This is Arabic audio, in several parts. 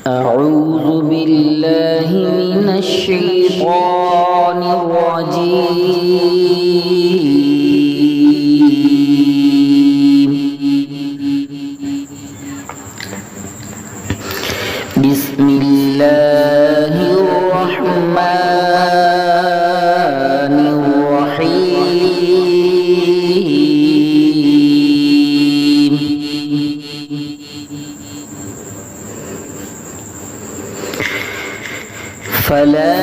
أعوذ بالله من الشيطان الرجيم. بسم الله الرحمن الرحيم. فلا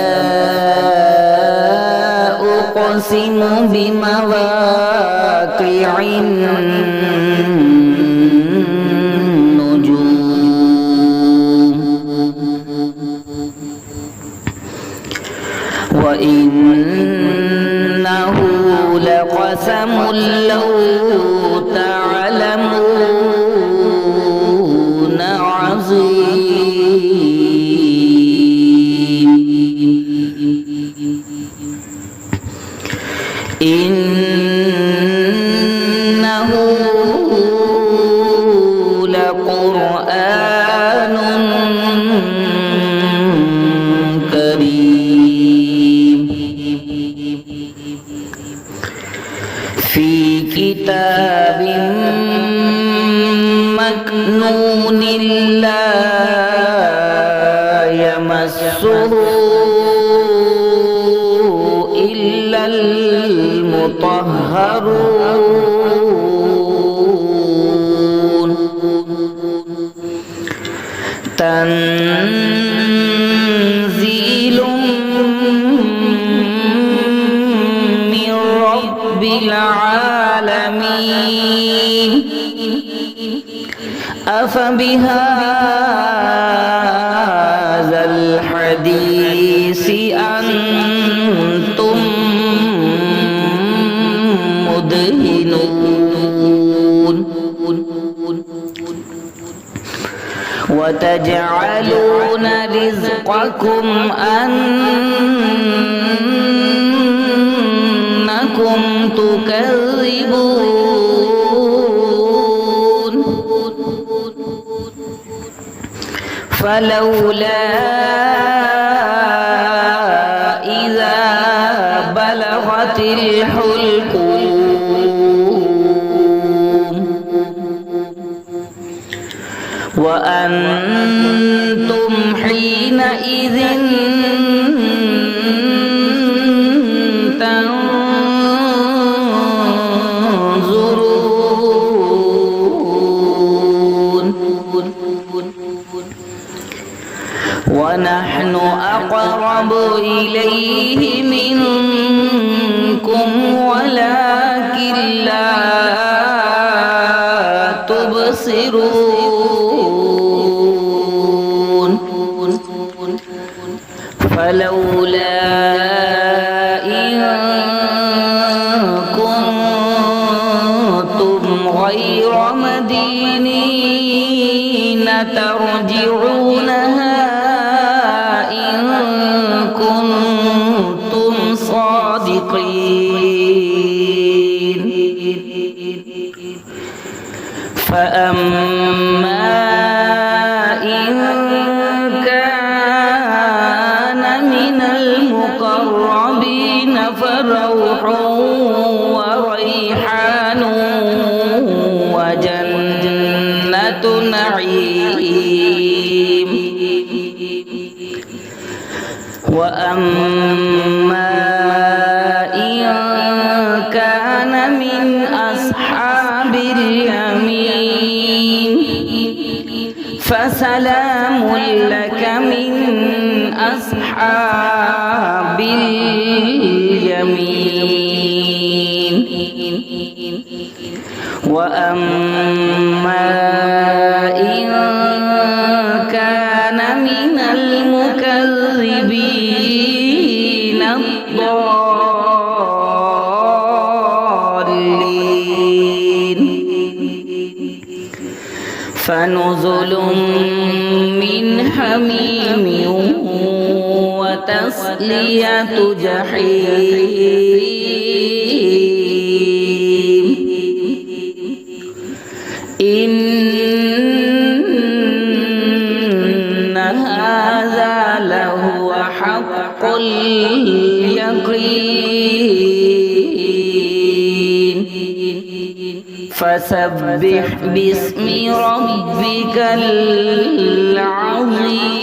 أقسم بمواقع النجوم وإنه لقسم لو تعلمون عظيم. إنه لقرآن كريم في كتاب مكنون لا يمسه إلا المطهرون. تنزيل من رب العالمين. أفبهذا الحديث أنتم مدهنون وتجعلون رزقكم أنكم تكذبون. فلولا إذا بلغت الحلقوم وأنتم حينئذ تنظرون ونحن أقرب إليه منكم ولكن لا تبصرون. فلولا إن كنتم غير مدينين ترجعونها إن كنتم صادقين. فأما إن كان من المقربين فروح وريحان وجنة نعيم. وأما إن كان من أصحاب اليمين فسلام لك من أصحاب اليمين. وأما إن كان من المكذبين الضالين فنزل من حميم وتصلية جحيم. إن اليقين فسبح باسم ربك العظيم